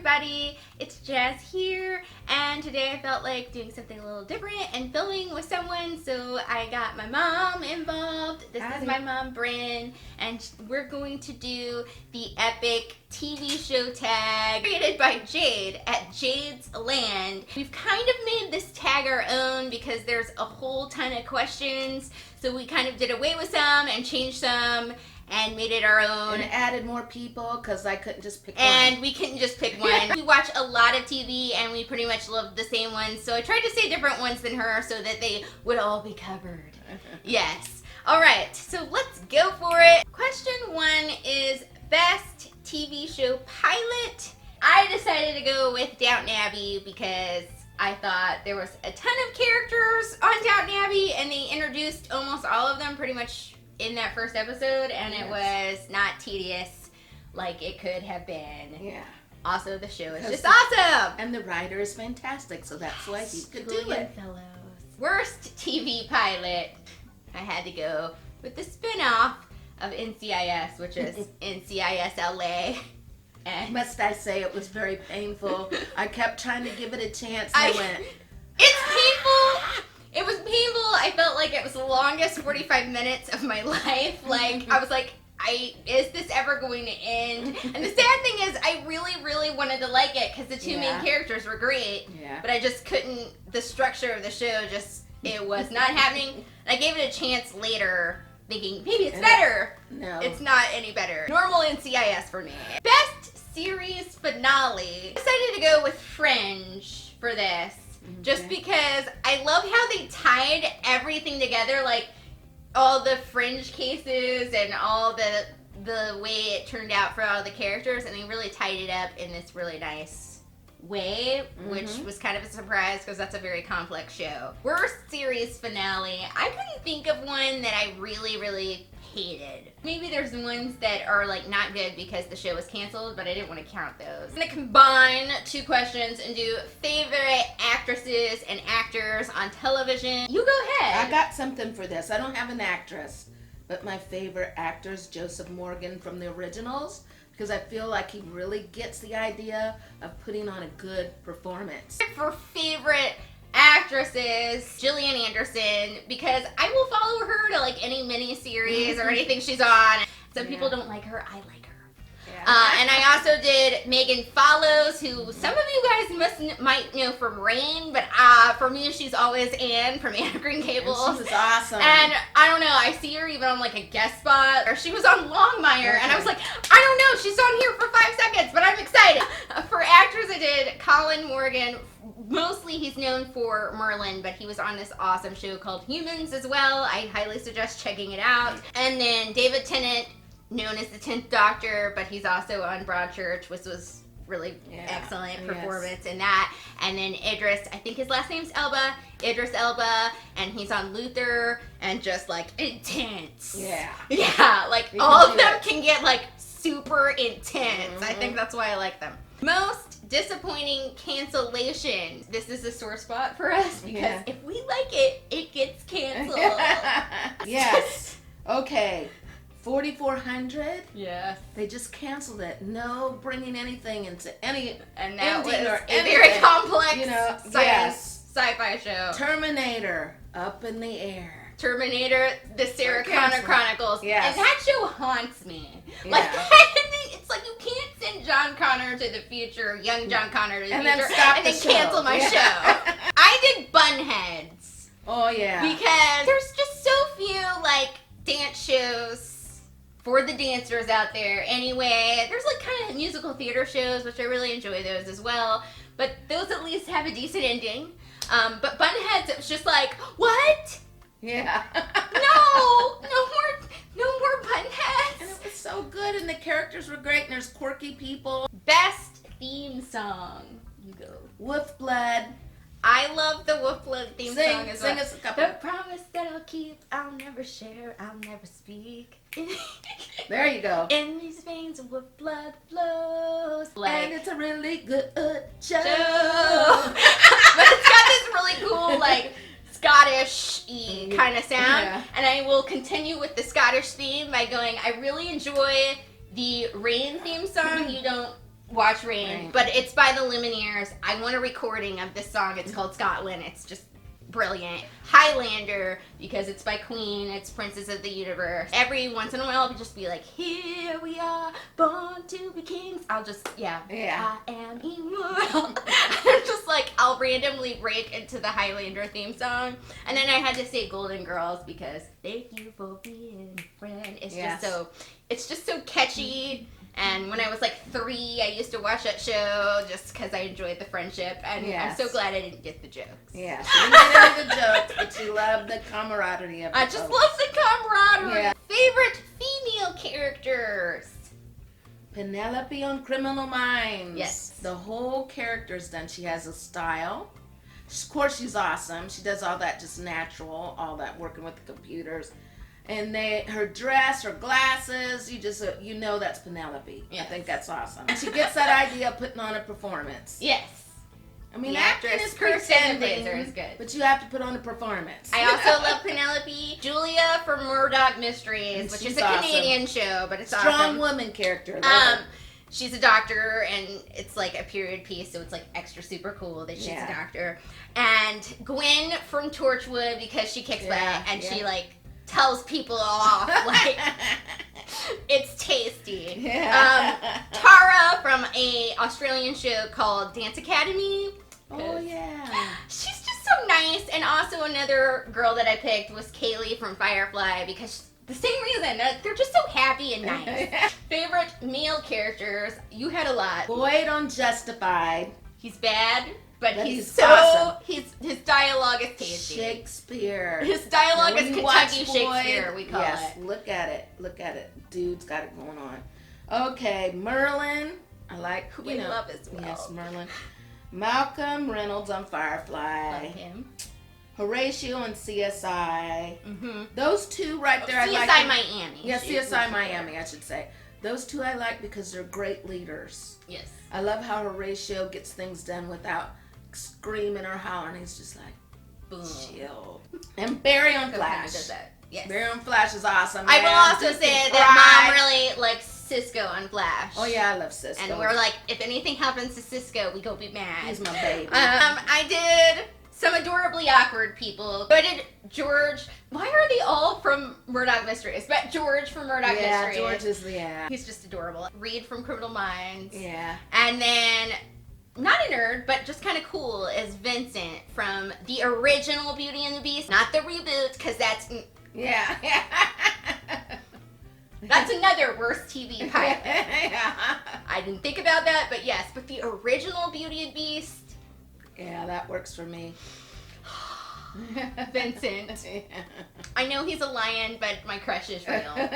everybody, it's Jazz here, and today I felt like doing something a little different and filming with someone, so I got my mom involved. This is my mom, Bryn, and we're going to do the epic TV show tag created by Jade at Jade's Land. We've kind of made this tag our own because there's a whole ton of questions, so we kind of did away with some and changed some and made it our own. And added more people because I couldn't just pick one. And we couldn't just pick one. We watch a lot of TV and we pretty much love the same ones. So I tried to say different ones than her so that they would all be covered. Yes. All right. So let's go for it. Question 1 is best TV show pilot. I decided to go with Downton Abbey because I thought there was a ton of characters on Downton Abbey and they introduced almost all of them pretty much in that first episode, and it was not tedious like it could have been. Yeah. Also, the show is just awesome! And the writer is fantastic, so that's why he could do it. Fellows. Worst TV pilot. I had to go with the spin-off of NCIS, which is NCIS LA. And must I say, it was very painful. I kept trying to give it a chance, and I went... It's painful! It was painful. I felt like it was the longest 45 minutes of my life. Like, I was like, is this ever going to end? And the sad thing is, I really, really wanted to like it because the two main characters were great. Yeah. But I just couldn't, the structure of the show just, it was not happening. And I gave it a chance later, thinking, maybe it's better. No. It's not any better. Normal NCIS for me. Best series finale. Decided to go with Fringe for this. Just because I love how they tied everything together, like all the Fringe cases and all the way it turned out for all the characters, and they really tied it up in this really nice way, which was kind of a surprise because that's a very complex show. Worst series finale. I couldn't think of one that I really, really hated. Maybe there's ones that are like not good because the show was canceled, but I didn't want to count those. I'm gonna combine two questions and do favorite actresses and actors on television. You go ahead. I got something for this. I don't have an actress, but my favorite actor is Joseph Morgan from the originals because I feel like he really gets the idea of putting on a good performance. For favorite actresses, Gillian Anderson, because I will follow her to like any mini series or anything she's on. Some people don't like her, I like her. Yeah. And I also did Megan Follows, who some of you guys might know from Rain, but for me she's always Anne from Anne of Green Gables. And she was awesome. And I don't know, I see her even on like a guest spot, or she was on Longmire, and I was like, I don't know, she's on here for 5 seconds, but I'm excited. For actors, I did Colin Morgan. Mostly he's known for Merlin, but he was on this awesome show called Humans as well. I highly suggest checking it out. And then David Tennant, known as the 10th Doctor, but he's also on Broadchurch, which was really excellent performance in that. And then Idris, I think his last name's Elba, Idris Elba, and he's on Luther, and just like intense. Yeah, like all of them can get like super intense. I think that's why I like them. Most disappointing cancellation. This is a sore spot for us because if we like it, it gets canceled. Yes. Okay. 4400. Yes. They just canceled it. No bringing anything into any and that was or a very complex science sci-fi show. Terminator, Up in the Air. Terminator, the Sarah Connor Chronicles. Yes. And that show haunts me. Like, it's like you can't send John Connor to the future, young John Connor to the future, and then cancel my show. I did Bunheads. Oh, yeah. Because there's just so few, like, dance shows for the dancers out there anyway. There's, like, kind of musical theater shows, which I really enjoy those as well. But those at least have a decent ending. But Bunheads, it was just like, what? Yeah. No more Bunheads. And it was so good, and the characters were great, and there's quirky people. Best theme song. You go. Wolf Blood. I love the Wolf Blood theme song as well. Sing us a couple. The promise that I'll keep, I'll never share, I'll never speak. There you go. In these veins, Wolf Blood flows. And it's a really good show. But it's got this really cool, like, Scottish-y kind of sound, and I will continue with the Scottish theme by going, I really enjoy the Rain theme song, You Don't watch Rain, Right. but it's by the Lumineers. I want a recording of this song. It's called Scotland. It's just brilliant. Highlander, because it's by Queen. It's Princess of the Universe. Every once in a while, I'll just be like, here we are, born to be kings. I'll just, Yeah. I am immortal. I'm just like, I'll randomly break into the Highlander theme song. And then I had to say Golden Girls because thank you for being a friend. Yes. It's just so catchy. And when I was like 3, I used to watch that show just because I enjoyed the friendship. And Yes. I'm so glad I didn't get the jokes. Yeah, she didn't get into the jokes, but she loved the camaraderie of it. I just love the camaraderie. Yeah. Favorite female characters? Penelope on Criminal Minds. Yes. The whole character's done. She has a style. Of course, she's awesome. She does all that just natural, all that working with the computers. And her dress, her glasses, you know that's Penelope. Yes. I think that's awesome. And she gets that idea of putting on a performance. Yes. I mean, The acting actress is Christina pretending, Glazer is good. but you have to put on a performance. I also love Penelope. Julia from Murdoch Mysteries, which She's is a awesome. Canadian show, but it's Strong awesome. woman character. Love her. She's a doctor, and it's like a period piece, so it's like extra super cool that she's Yeah. a doctor. And Gwen from Torchwood, because she kicks butt, and she like tells people off like it's tasty. Yeah. Tara from a Australian show called Dance Academy. Oh yeah. She's just so nice. And also another girl that I picked was Kaylee from Firefly, because the same reason. They're just so happy and nice. Favorite male characters? You had a lot. Boyd on Justified. He's bad, but But he's he's so awesome. his dialogue is tasty. Shakespeare. His dialogue When is you Kentucky watch Shakespeare, Boyd, we call yes, it. look at it. Look at it. Dude's got it going on. Okay, Merlin. I like who We love as well. Yes, Merlin. Malcolm Reynolds on Firefly. Love him. Horatio on CSI. Mm-hmm. Those two right there I CSI like. them. Miami. Yeah, She- CSI Miami, I should say. Those two I like because they're great leaders. Yes. I love how Horatio gets things done without screaming or hollering. He's just like, Boom. chill. And Barry on So Flash. kinda does that. Yes. Barry on Flash is awesome. I will man. also Just say to that cry. Mom really likes Cisco on Flash. Oh yeah, I love Cisco. And we're like, if anything happens to Cisco, we go be mad. he's my baby. I did some adorably awkward people. I did George. Why are they all from Murdoch Mysteries? But George from Murdoch yeah, Mysteries. George is the He's just adorable. Reed from Criminal Minds. yeah. And then, not a nerd, but just kind of cool, is Vincent from the original Beauty and the Beast. Not the reboot, because that's Yeah. another worst TV pilot. yeah. I didn't think about that, but yes. But the original Beauty and Beast, Yeah, that works for me. Vincent. I know he's a lion, but my crush is real.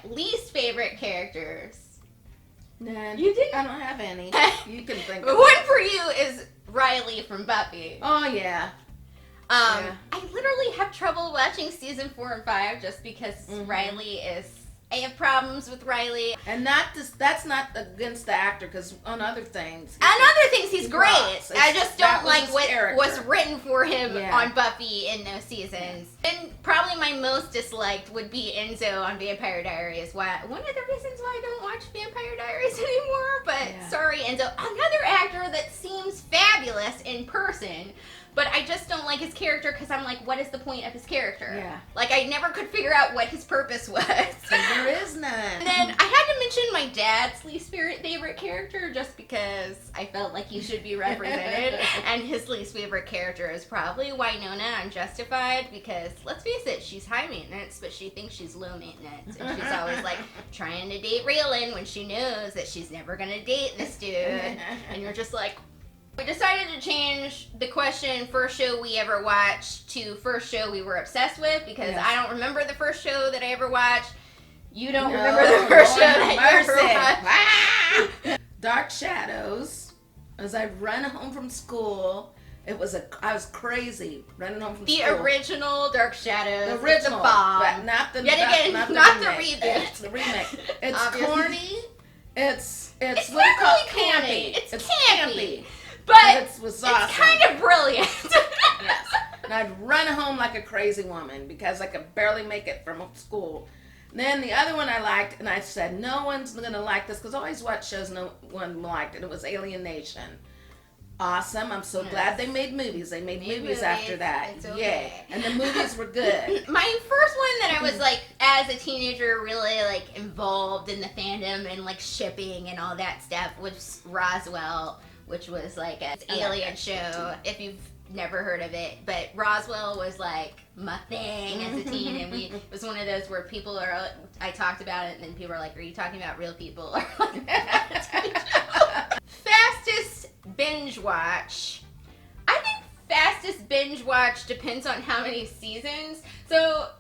Least favorite characters. None. You didn't? I don't have any. You can think of One for you is Riley from Buffy. Oh yeah. Yeah. I literally have trouble watching season 4 and 5 just because Mhm. Riley is. I have problems with Riley. And that's not against the actor, because on other things. And other things, he's He great. rocks. I just That don't was like his what character. was written for him Yeah. on Buffy in those seasons. And probably my most disliked would be Enzo on Vampire Diaries. One of the reasons why I don't watch Vampire Diaries anymore. But Yeah. sorry, Enzo. Another actor that seems fabulous in person. But I just don't like his character because I'm like, what is the point of his character? Yeah. Like, I never could figure out what his purpose was. There is none. And then I had to mention my dad's least favorite character just because I felt like he should be represented. And his least favorite character is probably Winona on Justified because, let's face it, she's high maintenance, but she thinks she's low maintenance. And she's always like trying to date Raylan when she knows that she's never going to date this dude. And you're just like, we decided to change the question first show we ever watched to first show we were obsessed with because Yes. I don't remember the first show that I ever watched. You don't No, remember the first show Lord that you ever mercy. watched. Dark Shadows. As I run home from school, I was crazy running home from The school. original Dark Shadows. The original, The bomb. but not the Yet again, not not the remake. reboot. It's the remake. It's Obviously. corny. It's It's what do you not call it? really corny. It's campy. But It was awesome. it's kind of brilliant. Yes. And I'd run home like a crazy woman because I could barely make it from school. Then the other one I liked, and I said, no one's going to like this, because I always watch shows no one liked, and it was Alien Nation. Awesome. I'm so glad they made movies. They made movies after that. Okay. Yay. And the movies were good. My first one that I was like, as a teenager, really like involved in the fandom and like shipping and all that stuff was Roswell, which was like an alien show. If you've never heard of it, but Roswell was like my thing as a teen, and it was one of those where people are. I talked about it, and then people are like, "Are you talking about real people?" Or like, fastest binge watch. I think fastest binge watch depends on how many seasons. So.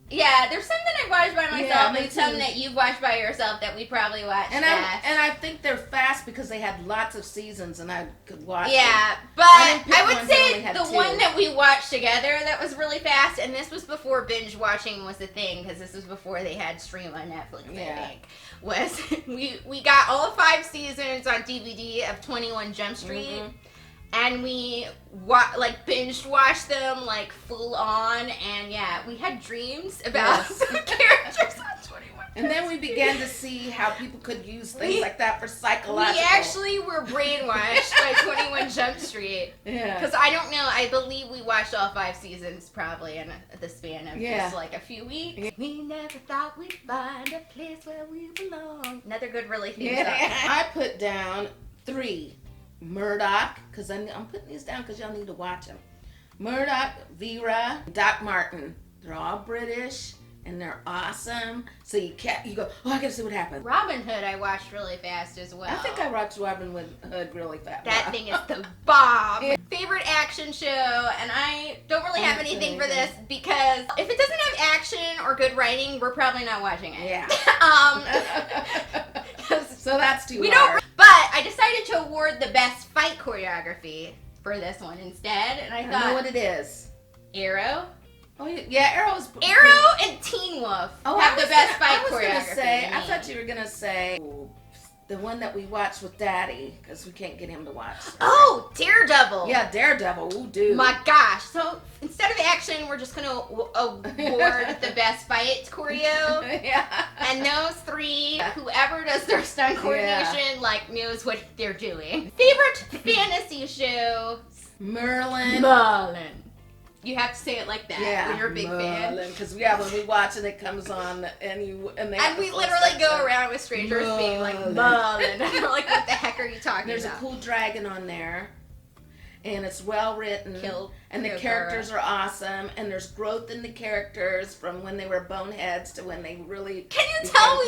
Yeah, there's some that I've watched by myself and some that you've watched by yourself that we probably watched fast. I think they're fast because they had lots of seasons and I could watch them. Yeah, but I would say the one that we watched together that was really fast, and this was before binge watching was a thing, because this was before they had stream on Netflix, I think, was we got all 5 seasons on DVD of 21 Jump Street. And we binge watched them like full on, and yeah, we had dreams about some characters on 21. And then we began to see how people could use things like that for psychological. We actually were brainwashed by 21 Jump Street. Yeah. Because I don't know, I believe we watched all 5 seasons probably in the span of just like a few weeks. Yeah. We never thought we'd find a place where we belong. Another good really theme song. I put down 3. Murdoch, because I'm putting these down because y'all need to watch them. Murdoch, Vera, Doc Martin. They're all British and they're awesome. So you go, oh, I gotta see what happens. Robin Hood I watched really fast as well. I think I watched Robin Hood really fast. That thing is the bomb. Favorite action show, and I don't really have anything for this because if it doesn't have action or good writing, we're probably not watching it. Yeah. So that's too hard. Don't. But I decided to award the best fight choreography for this one instead, and I thought, I know what it is. Arrow. Oh yeah, Arrow and Teen Wolf have the best fight choreography. I thought you were gonna say the one that we watched with Daddy, because we can't get him to watch. Oh, Daredevil. Yeah, Daredevil. Ooh, dude. My gosh. So instead of action, we're just gonna award the best fight choreo. Yeah. And those 3, whoever does their stunt coordination, knows what they're doing. Favorite fantasy show? Merlin. You have to say it like that when you're a big fan. Because when we watch and it comes on, and we literally go around with strangers being like, Merlin. And they're like, what the heck are you talking There's about? a cool dragon on there. And it's well written. And the characters are awesome. And there's growth in the characters from when they were boneheads to when they really. Can you tell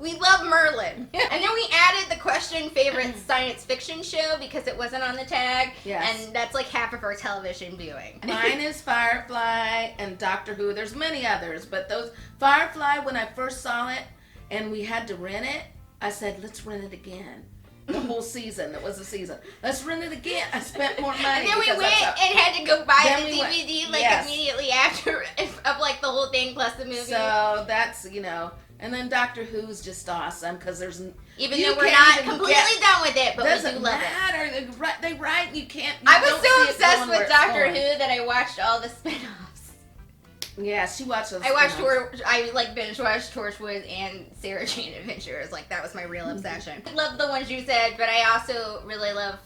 we love Merlin. And then we added the question favorite science fiction show because it wasn't on the tag. Yes. And that's like half of our television viewing. Mine is Firefly and Doctor Who. There's many others, but those Firefly, when I first saw it and we had to rent it, I said, let's rent it again. The whole season. It was a season. Let's rent it again. I spent more money. And then we went and had to go buy the DVD immediately after of like the whole thing plus the movie. So that's, and then Doctor Who's just awesome because there's even though we're not completely done with it, but we do love it. They write you can't. I was so obsessed with Doctor Who that I watched all the spin-offs. Yeah, she watched those. I binge watched Torchwood and Sarah Jane Adventures. Like that was my real obsession. I love the ones you said, but I also really love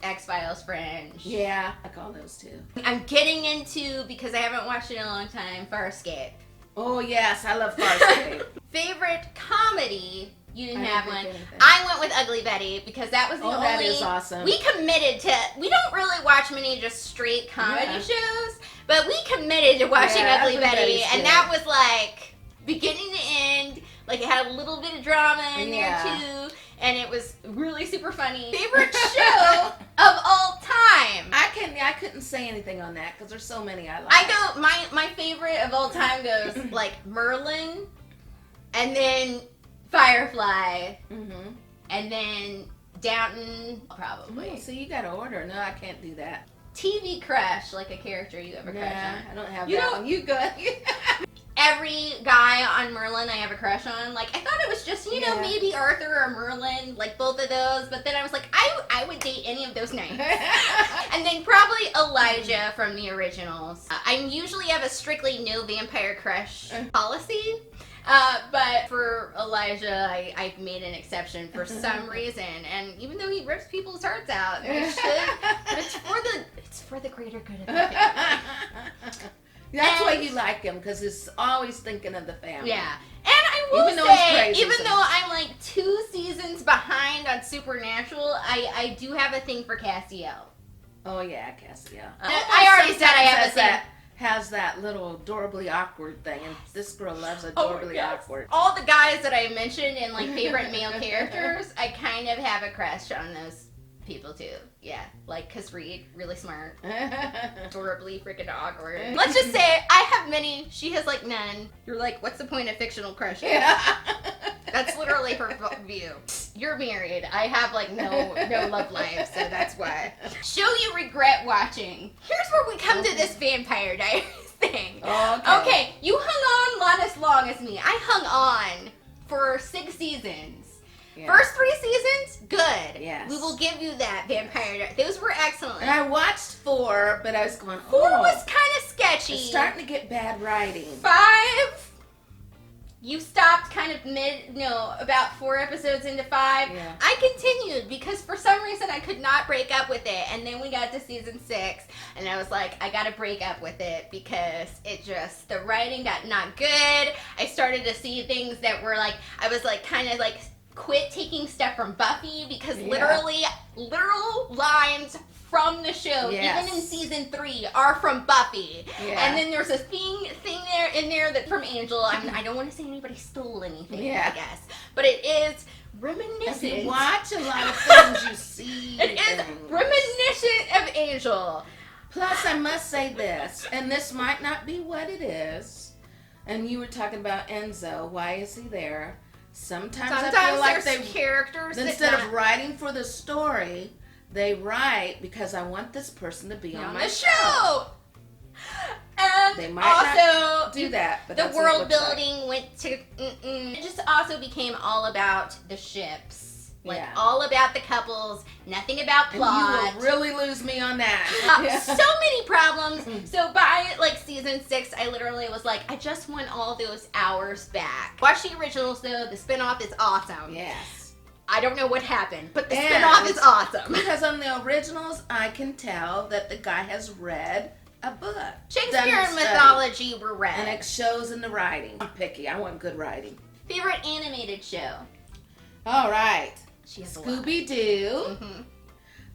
X-Files, Fringe. Yeah, I call those too. I'm getting into, because I haven't watched it in a long time, Farscape. Oh yes, I love Farscape. Favorite comedy? You didn't have one. I went with Ugly Betty because that was the only. That is awesome. We committed to. We don't really watch many just straight comedy shows, but we committed to watching Ugly Betty, and that was like beginning to end. Like it had a little bit of drama in there too. And it was really super funny. Favorite show of all time? I couldn't say anything on that because there's so many I like. I go my favorite of all time goes like Merlin, and then Firefly, and then Downton probably. So you got to order. No, I can't do that. TV crush, like a character you ever crush on. I don't have that one. You good? every guy on Merlin I have a crush on. Like, I thought it was just, you know, Yeah. maybe Arthur or Merlin, like both of those. But then I was like, I would date any of those knights. And then probably Elijah from the originals. I usually have a strictly no vampire crush policy. But for Elijah, I've made an exception for some reason. And even though he rips people's hearts out, and he should, but it's for the greater good of the family. That's why And- you like him, because he's always thinking of the family. Yeah. And I will Even though he's say, crazy even sometimes. though I'm like 2 seasons behind on Supernatural, I do have a thing for Castiel. Oh yeah, Cassiel. I already said I have a thing. Has that little adorably awkward thing, and this girl loves adorably yes. awkward. All the guys that I mentioned in like favorite male characters, I kind of have a crush on those people too. Yeah, like Cause Reed, really smart, adorably freaking awkward. Let's just say I have many. She has like none. You're like, what's the point of fictional crushes? Yeah. That's literally her view. You're married. I have like no love life, so that's why. Show you regret watching. Here's where we come to this Vampire Diaries thing. Okay, you hung on not as long as me. I hung on for 6 seasons. Yeah. First 3 seasons, good. Yes. We will give you that, Vampire Diaries. Those were excellent. And I watched 4, but I was going, 4 oh, was kind of sketchy. it's starting to get bad writing. 5, you stopped kind of about 4 episodes into 5. Yeah. I continued because for some reason I could not break up with it. And then we got to season 6 and I was like, I gotta break up with it because the writing got not good. I started to see things that were like, I was like kind of like quit taking stuff from Buffy because literal lines from the show, Yes. even in season 3, are from Buffy. Yeah. And then there's a thing in there that from Angel. I don't want to say anybody stole anything, Yeah. I guess, but it is If reminiscent. you watch a lot of things, you see It is things. reminiscent of Angel. Plus, I must say this, and this might not be what it is. And you were talking about Enzo. Why is he there? Sometimes I feel Sometimes like there's they, characters instead that of writing for the story, they write because I want this person to be not on on my the show. And They might also Do that, but the that's what it world looks like. building went to it just also became all about the ships, like Yeah. all about the couples, nothing about And plot. you will really lose me on that. Yeah. So many problems. So by like season 6, I literally was like, I just want all those hours back. Watch the originals though. The spinoff is awesome. Yes. I don't know what happened, but the And- spinoff is awesome. Because on the originals, I can tell that the guy has read a book. Shakespeare Done and a study. mythology were read. And it shows in the writing. I'm picky. I want good writing. Favorite animated show? All right. She has Scooby-Doo. Mm-hmm.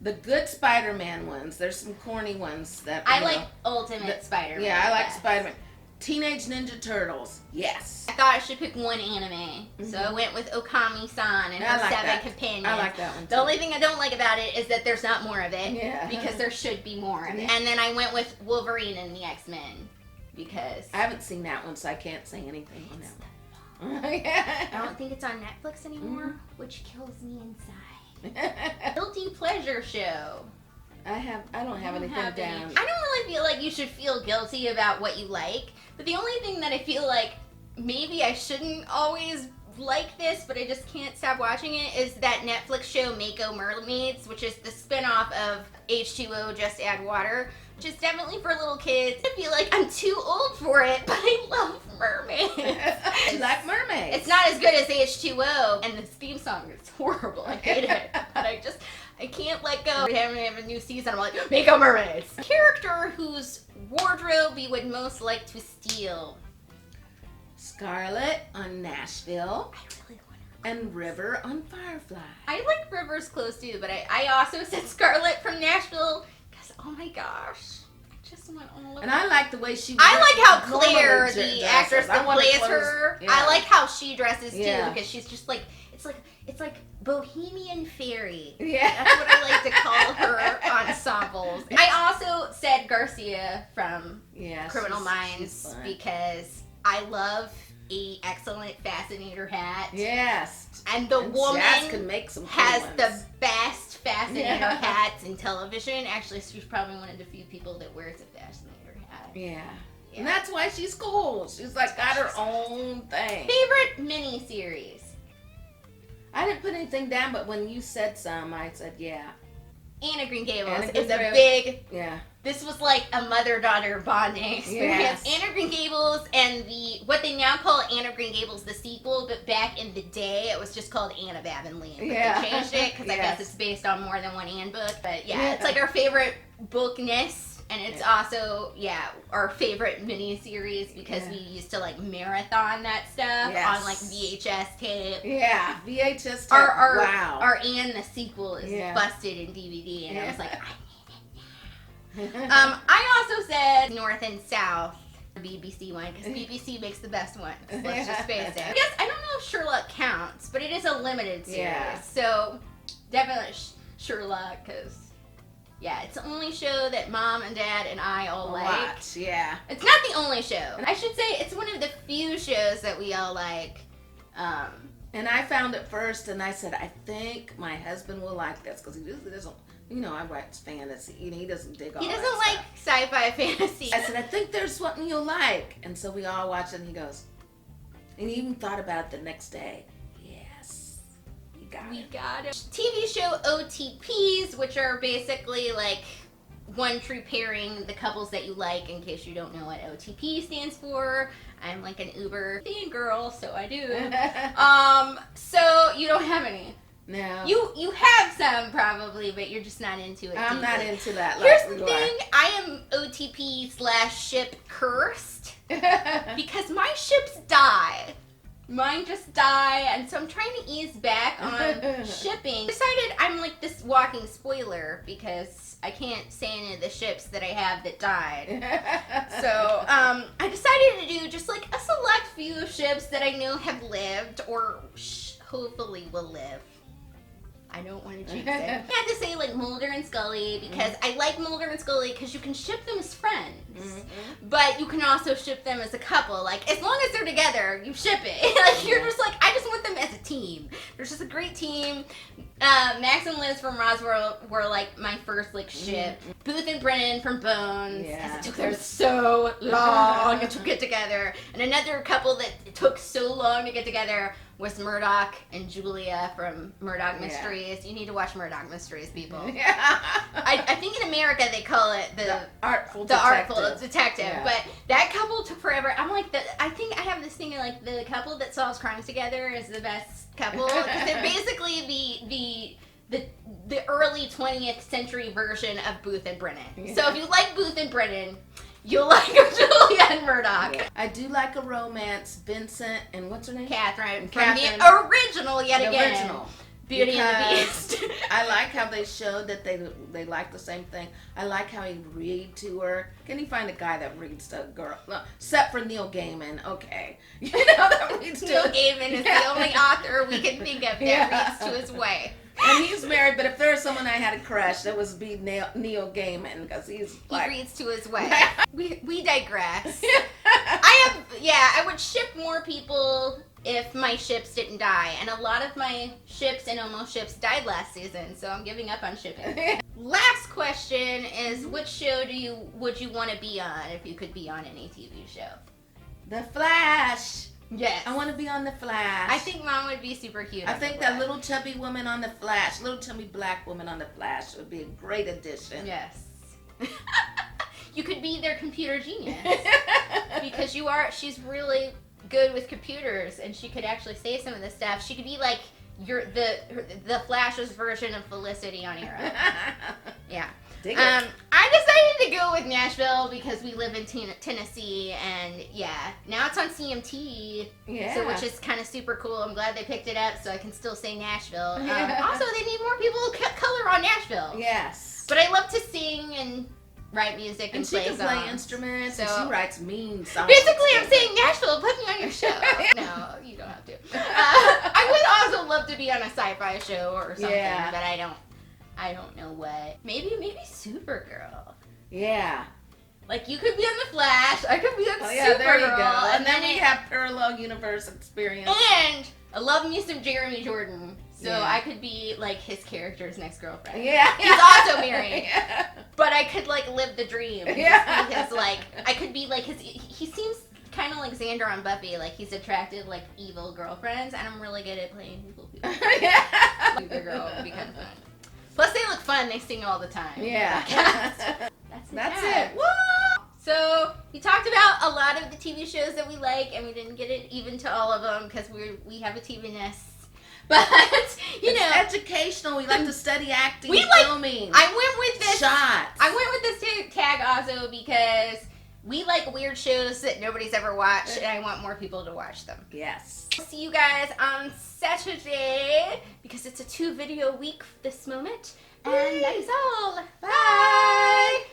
The good Spider-Man ones. There's some corny ones that I you like know. Ultimate Spider-Man. Yeah, I like best. Spider-Man. Teenage Ninja Turtles. Yes. I thought I should pick one anime, so I went with Okami-san and I her like 7 that. companions. I like that one too. The only thing I don't like about it is that there's not more of it. Yeah. Because there should be more of it. Yeah. And then I went with Wolverine and the X-Men. Because I haven't seen that one, so I can't say anything on that one. I Yeah. don't think it's on Netflix anymore, Mm-hmm. which kills me inside. Guilty pleasure show. I don't have anything have any. down. I don't really feel like you should feel guilty about what you like, but the only thing that I feel like maybe I shouldn't always like this, but I just can't stop watching it, is that Netflix show Mako Mermaids, which is the spin-off of H2O Just Add Water, which is definitely for little kids. I feel like I'm too old for it, but I love mermaids. You like mermaids. It's not as good as H2O, and the theme song is horrible. I hate it, but I can't let go. Every time we have a new season, I'm like, Mako Mermaids. Character whose wardrobe you would most like to steal. Scarlet on Nashville I really want to. and River on Firefly. I like River's clothes too, but I also said Scarlet from Nashville because, oh my gosh, I just want all of And I like the way she. I like how normally Claire, dresses. the actress I that want plays clothes- her, yeah. I like how she dresses too Yeah. because she's just like it's like bohemian fairy. Yeah. That's what I like to call her ensembles. I also said Garcia from Yeah. Criminal she's Minds fun. because I love a excellent fascinator hat. Yes. And the And woman Jazz can make some cool has ones. the best fascinator Yeah. hats in television. Actually, she's probably one of the few people that wears a fascinator hat. Yeah. And that's why she's cool. She's like got her own thing. Favorite miniseries? I didn't put anything down, but when you said some, I said, yeah. Anne of Green Gables Anne of is Green a Gables. big. Yeah. This was like a mother-daughter bonding experience. Yes. Anne of Green Gables and what they now call Anne of Green Gables the sequel, but back in the day it was just called Anne of Avonlea. But Yeah. they changed it because I Yes. guess it's based on more than one Anne book. But yeah, Yeah. it's like our favorite bookness, and it's also our favorite miniseries because we used to like marathon that stuff Yes. on like VHS tape. Yeah. VHS tape. Our Wow. Anne the sequel is Yeah. busted in DVD, and I was like, Yeah. I also said North and South, the BBC one, because BBC makes the best ones. Let's just face it. I guess I don't know if Sherlock counts, but it is a limited series, Yeah. so definitely Sherlock, because it's the only show that Mom and Dad and I all like. Watch. Yeah. It's not the only show. I should say it's one of the few shows that we all like. And I found it first, and I said, I think my husband will like this because he doesn't. I write fantasy. He doesn't dig all He doesn't that like sci-fi fantasy. stuff. I said, I think there's something you'll like. And so we all watched it, and he goes, and he even thought about it the next day. Yes, you got We it. got it. TV show OTPs, which are basically like one true pairing, the couples that you like, in case you don't know what OTP stands for. I'm like an Uber fan girl, so I do. So you don't have any. No. You have some probably, but you're just not into it. I'm not deeply. into that. Here's like the we are. thing, I am OTP/ship cursed because my ships die. Mine just die, and so I'm trying to ease back on shipping. Decided I'm like this walking spoiler because I can't say any of the ships that I have that died. So I decided to do just like a select few ships that I know have lived or hopefully will live. I don't want to jinx it. I had to say like Mulder and Scully because I like Mulder and Scully because you can ship them as friends, but you can also ship them as a couple. Like as long as they're together, you ship it. Like you're just like I just want them as a team. They're just a great team. Max and Liz from Roswell were like my first like ship. Booth and Brennan from Bones. Yeah. It took them so long to get together. And another couple that it took so long to get together was Murdoch and Julia from Murdoch Mysteries. You need to watch Murdoch Mysteries, people. I think in America they call it the Artful detective. Yeah. But that couple took forever. I'm like, I think I have this thing of like the couple that solves crimes together is the best couple. 'Cause they're basically the early 20th century version of Booth and Brennan. Yeah. So if you like Booth and Brennan, you'll like Julia and Murdoch. Yeah. I do like a romance. Vincent and what's her name? Catherine from Catherine. the original yet The again. original. Beauty and the Because Beast. I like how they showed that they like the same thing. I like how he read to her. Can you find a guy that reads to a girl? No, except for Neil Gaiman. Okay, you know that reads to. Neil Gaiman is the only author we can think of that reads to his way. And he's married, but if there was someone I had a crush, that was Neil Gaiman because he's He like. reads to his way. We digress. I would ship more people if my ships didn't die, and a lot of my ships and almost ships died last season, so I'm giving up on shipping. Last question is, which show would you want to be on if you could be on any TV show? The Flash. Yes. I want to be on The Flash. I think Mom would be super cute. I on think The that Flash. little chubby woman on The Flash, little chubby black woman on The Flash would be a great addition. Yes. You could be their computer genius because she's really good with computers, and she could actually say some of the stuff. She could be like the Flash's version of Felicity on Arrow. Yeah. Dig it. I decided to go with Nashville because we live in Tennessee, and now it's on CMT, Yeah. so which is kind of super cool. I'm glad they picked it up, so I can still say Nashville. Yeah. Also, they need more people of color on Nashville. Yes. But I love to sing and write music and And she play can songs. play instruments, So- and she writes mean songs. Basically, I'm saying Nashville, put me on your show. No, you don't have to. I would also love to be on a sci-fi show or something, Yeah. but I don't know what. Maybe Supergirl. Yeah. Like you could be on the Flash, I could be on Oh Supergirl, yeah, there you go. and then we have parallel universe experience. and I love me some Jeremy Jordan. So Yeah. I could be like his character's next girlfriend. Yeah. He's also married. Yeah. But I could like live the dream. And Yeah. just be his like I could be like his. He seems kind of like Xander on Buffy. Like he's attracted like evil girlfriends, and I'm really good at playing evil people. Yeah. The girl would be kind of fun. Plus they look fun. They sing all the time. Yeah. That's it. Woo! So we talked about a lot of the TV shows that we like, and we didn't get it even to all of them because we have a TV nest. But you know, It's educational. We like to study acting, We like- filming, I went with this. shots. I went with this tag also because we like weird shows that nobody's ever watched, and I want more people to watch them. Yes. See you guys on Saturday because it's a 2-video week this moment. And that is all. Bye.